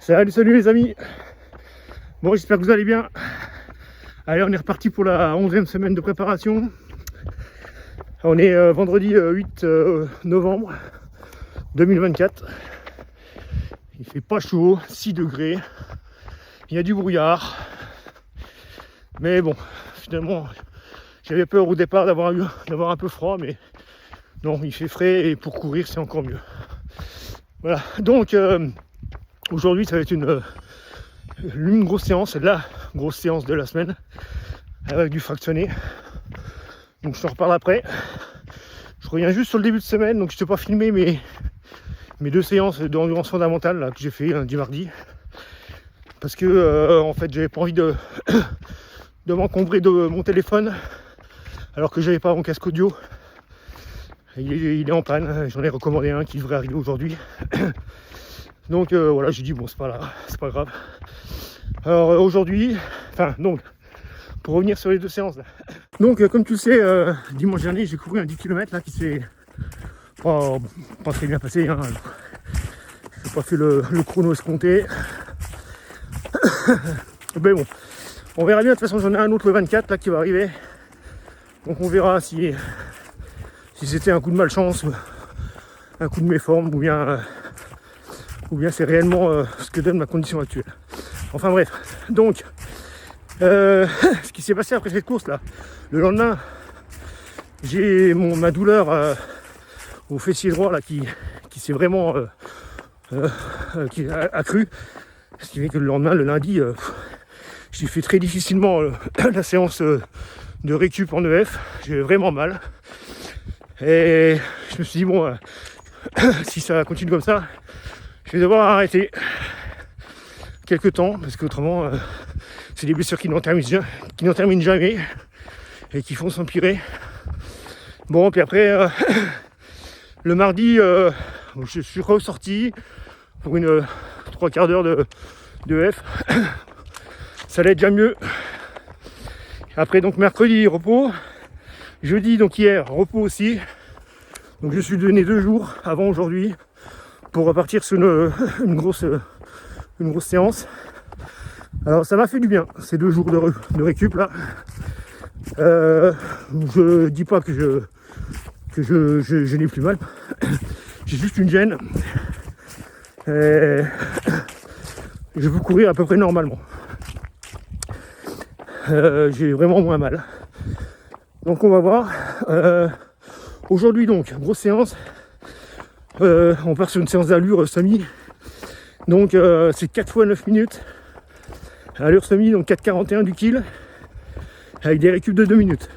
Salut les amis. Bon, j'espère que vous allez bien. Allez, on est reparti pour la 11e semaine de préparation. On est vendredi 8 novembre 2024. Il fait pas chaud, 6 degrés. Il y a du brouillard. Mais bon, finalement, j'avais peur au départ d'avoir un peu froid, mais non, il fait frais et pour courir, c'est encore mieux. Voilà, donc aujourd'hui, ça va être une grosse séance, la grosse séance de la semaine, avec du fractionné. Donc je te reparle après. Je reviens juste sur le début de semaine, donc je ne t'ai pas filmé mes deux séances d'endurance fondamentale là, que j'ai fait lundi mardi. Parce que en fait j'avais pas envie de m'encombrer de mon téléphone alors que j'avais pas mon casque audio. Il est en panne, j'en ai recommandé un qui devrait arriver aujourd'hui. Donc voilà, j'ai dit bon c'est pas grave. Alors aujourd'hui, donc pour revenir sur les deux séances là. Donc comme tu le sais, dimanche dernier j'ai couru un 10 km là qui s'est pas très bien passé, hein. J'ai pas fait le chrono escompté. Mais bon, on verra bien, de toute façon j'en ai un autre le 24 là qui va arriver. Donc on verra si c'était un coup de malchance, un coup de méforme, ou bien c'est réellement ce que donne ma condition actuelle. Enfin bref, donc ce qui s'est passé après cette course là, le lendemain, j'ai ma douleur au fessier droit là qui s'est vraiment qui a accru. Ce qui fait que le lendemain, le lundi, j'ai fait très difficilement la séance de récup en EF. J'ai vraiment mal. Et je me suis dit, bon, si ça continue comme ça, je vais devoir arrêter quelques temps, parce qu'autrement, c'est des blessures qui n'en terminent jamais et qui font s'empirer. Bon, puis après, le mardi, je suis ressorti pour une 3/4 d'heure de F. Ça allait déjà mieux. Après, donc mercredi, repos. Jeudi, donc hier, repos aussi. Donc je suis donné 2 jours avant aujourd'hui pour repartir sur une grosse séance. Alors ça m'a fait du bien, ces 2 jours de récup là. Je dis pas que je n'ai plus mal. J'ai juste une gêne. Et je peux courir à peu près normalement. J'ai vraiment moins mal. Donc on va voir. Aujourd'hui donc, grosse séance. On part sur une séance d'allure semi. Donc c'est 4 fois 9 minutes. Allure semi, donc 4,41 du kill. Avec des récup de 2 minutes.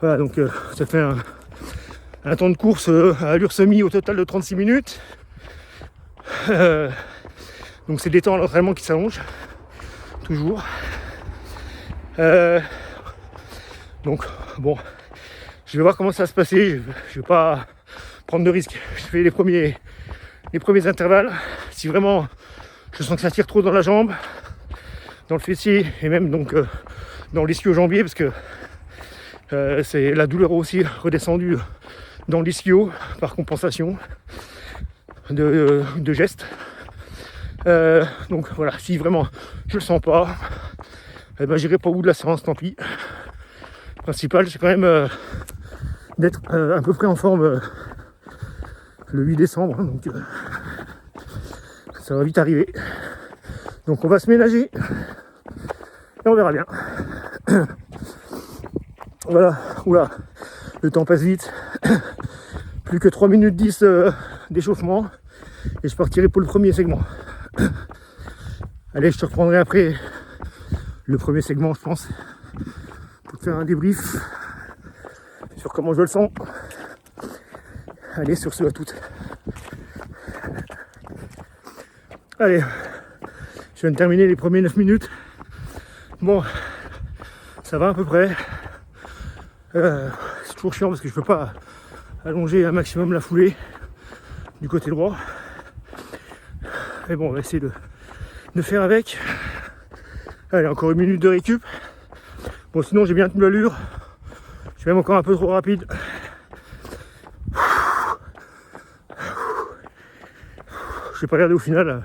Voilà, donc ça fait un temps de course à allure semi au total de 36 minutes. Donc c'est des temps à l'entraînement qui s'allongent. Toujours. Donc bon, je vais voir comment ça va se passer. Je vais pas prendre de risques. Je fais les premiers intervalles. Si vraiment je sens que ça tire trop dans la jambe, dans le fessier et même donc dans l'ischio-jambier, parce que c'est la douleur aussi redescendue dans l'ischio par compensation de gestes. Donc voilà, si vraiment je le sens pas, eh ben, j'irai pas au bout de la séance, tant pis. Le principal, c'est quand même d'être à peu près en forme le 8 décembre, hein, donc ça va vite arriver. Donc on va se ménager et on verra bien. Voilà, oula, le temps passe vite. Plus que 3 minutes 10 d'échauffement et je partirai pour le premier segment. Allez, je te reprendrai après le premier segment, je pense, pour te faire un débrief sur comment je le sens. Allez, sur ce, à toutes. Allez, je viens de terminer les premiers 9 minutes. Bon, ça va à peu près. C'est toujours chiant parce que je peux pas allonger un maximum la foulée du côté droit. Mais bon, on va essayer de faire avec. Allez, encore 1 minute de récup. Bon, sinon j'ai bien tenu l'allure. Je suis même encore un peu trop rapide. Je vais pas regarder au final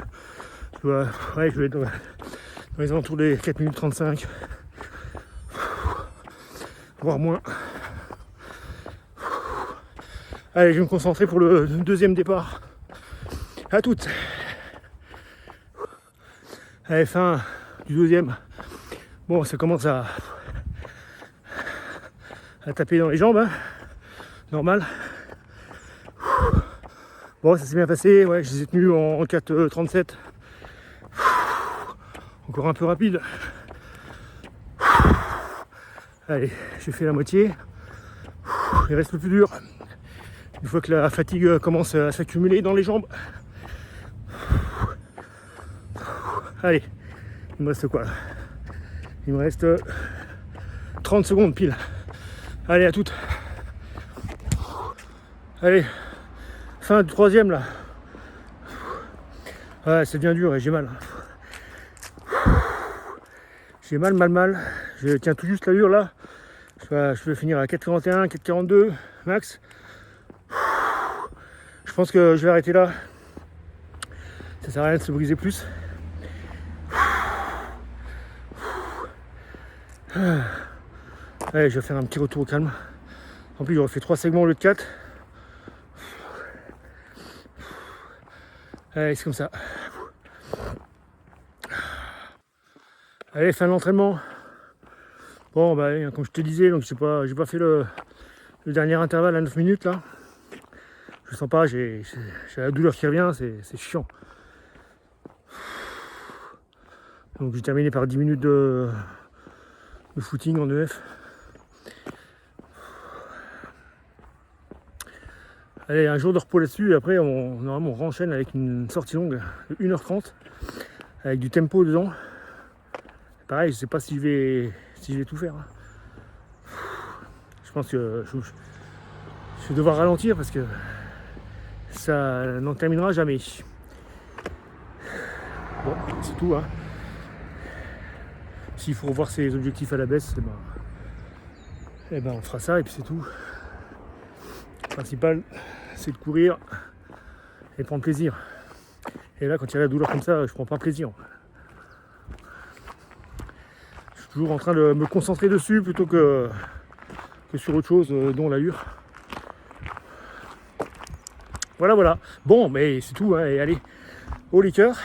Ouais, je vais être dans les alentours des 4 minutes 35, voire moins. Allez, je vais me concentrer pour le deuxième départ. À toutes. Allez, fin du deuxième. Bon, ça commence à taper dans les jambes, hein. Normal. Bon, ça s'est bien passé, ouais, je les ai tenus en 4,37. Encore un peu rapide. Allez, j'ai fait la moitié. Il reste le plus dur. Une fois que la fatigue commence à s'accumuler dans les jambes. Allez, il me reste quoi là? Il me reste 30 secondes pile. Allez, à toutes. Allez, fin du troisième là. Ouais, c'est bien dur et j'ai mal. J'ai mal. Je tiens tout juste l'allure là. Je vais finir à 4,41, 4,42 max. Je pense que je vais arrêter là. Ça sert à rien de se briser plus. Allez, je vais faire un petit retour au calme. En plus, j'aurais fait 3 segments au lieu de 4. Allez, c'est comme ça. Allez, fin de l'entraînement. Bon, bah, comme je te disais, donc j'ai pas fait le dernier intervalle à 9 minutes là. Je sens pas, j'ai la douleur qui revient, c'est chiant. Donc j'ai terminé par 10 minutes de footing en EF. Allez, un jour de repos là-dessus, et après normalement on renchaîne avec une sortie longue de 1h30 avec du tempo dedans. Pareil, je sais pas si je vais tout faire. Je pense que je vais devoir ralentir parce que ça n'en terminera jamais. Bon, c'est tout, hein. S'il faut revoir ses objectifs à la baisse, eh ben on fera ça et puis c'est tout. Le principal, c'est de courir et de prendre plaisir. Et là, quand il y a la douleur comme ça, je prends pas plaisir. Je suis toujours en train de me concentrer dessus plutôt que sur autre chose, dont l'allure. Voilà. Bon, mais c'est tout, hein. Et allez, au liqueur.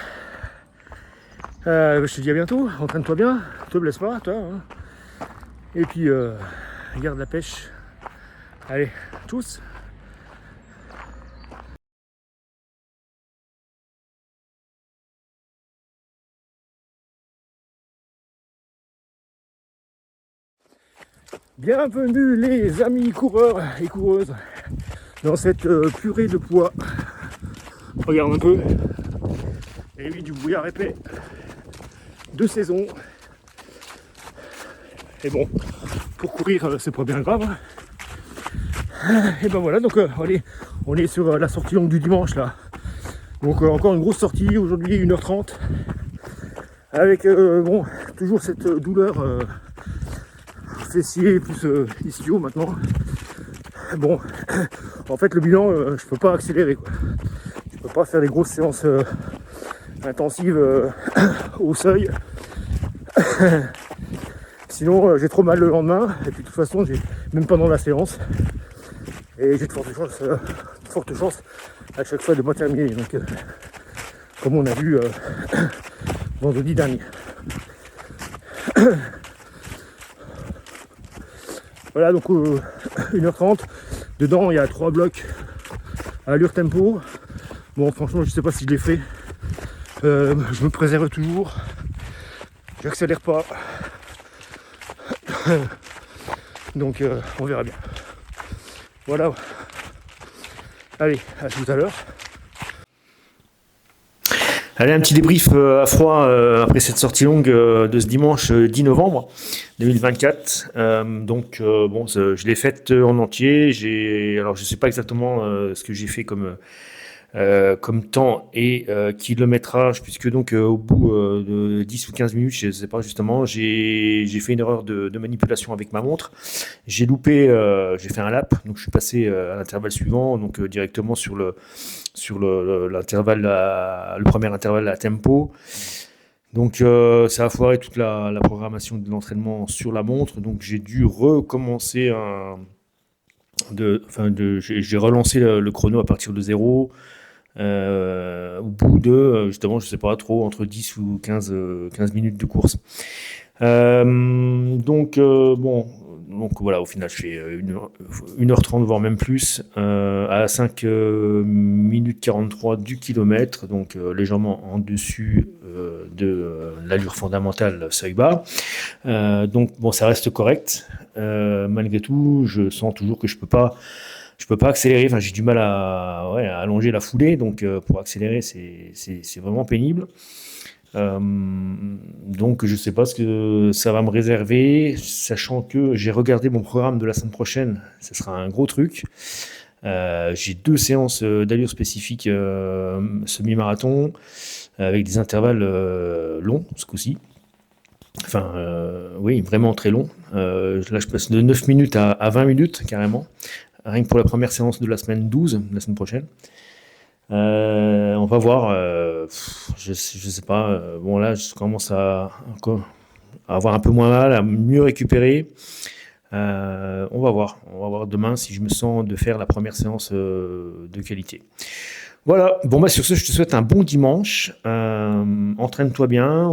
Je te dis à bientôt. Entraîne-toi bien. Te blesse pas, toi. Hein. Et puis, garde la pêche. Allez, tous. Bienvenue les amis coureurs et coureuses dans cette purée de poids. Regarde un peu. Et oui, du brouillard épais de saison. Et bon, pour courir, c'est pas bien grave. Et ben voilà, donc allez, on est sur la sortie longue du dimanche là. Donc encore une grosse sortie, aujourd'hui 1h30. Avec bon, toujours cette douleur fessier plus ischio maintenant. Bon, en fait le bilan, je peux pas accélérer quoi. Je peux pas faire des grosses séances intensives au seuil. Sinon j'ai trop mal le lendemain et puis de toute façon j'ai même pendant la séance et j'ai de fortes chances à chaque fois de moi terminer. Donc comme on a vu vendredi dernier. Voilà, donc 1h30. Dedans, il y a 3 blocs à allure tempo. Bon, franchement, je sais pas si je l'ai fait. Je me préserve toujours. J'accélère pas. Donc, on verra bien. Voilà. Allez, à tout à l'heure. Allez, un petit débrief à froid après cette sortie longue de ce dimanche 10 novembre 2024. Bon, je l'ai faite en entier. Alors, je sais pas exactement ce que j'ai fait comme temps et kilométrage, puisque donc au bout de 10 ou 15 minutes, je ne sais pas justement, j'ai fait une erreur de manipulation avec ma montre. J'ai loupé, j'ai fait un lap, donc je suis passé à l'intervalle suivant, donc directement sur sur l'intervalle, le premier intervalle à tempo. Donc ça a foiré toute la programmation de l'entraînement sur la montre. Donc j'ai dû recommencer j'ai relancé le chrono à partir de zéro. Au bout de, justement, je sais pas trop, entre 10 ou 15 minutes de course. Bon, donc voilà, au final, je fais 1h30, voire même plus, à 5 minutes 43 du kilomètre, donc légèrement en dessus de l'allure fondamentale seuil bas. Donc bon, ça reste correct. Malgré tout, je sens toujours que je peux pas accélérer. Enfin, j'ai du mal à allonger la foulée, donc pour accélérer, c'est vraiment pénible. Donc je sais pas ce que ça va me réserver, sachant que j'ai regardé mon programme de la semaine prochaine, ce sera un gros truc. J'ai 2 séances d'allure spécifique semi-marathon, avec des intervalles longs ce coup-ci. Enfin, oui, vraiment très long. Là, je passe de 9 minutes à 20 minutes carrément, rien que pour la première séance de la semaine 12, la semaine prochaine. On va voir. Je sais pas. Bon, là, je commence à avoir un peu moins mal, à mieux récupérer. On va voir. On va voir demain si je me sens de faire la première séance de qualité. Voilà. Bon, bah, sur ce, je te souhaite un bon dimanche. Entraîne-toi bien.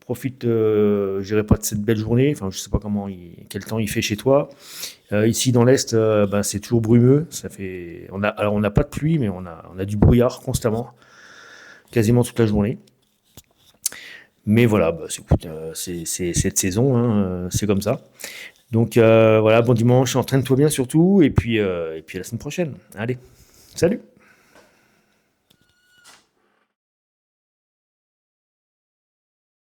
Profite, je dirais pas de cette belle journée. Enfin, je sais pas quel temps il fait chez toi. Ici dans l'Est, c'est toujours brumeux. On n'a pas de pluie, mais on a du brouillard constamment, quasiment toute la journée. Mais voilà, c'est cette saison, hein, c'est comme ça. Donc voilà, bon dimanche, entraîne-toi bien surtout, et puis à la semaine prochaine. Allez, salut!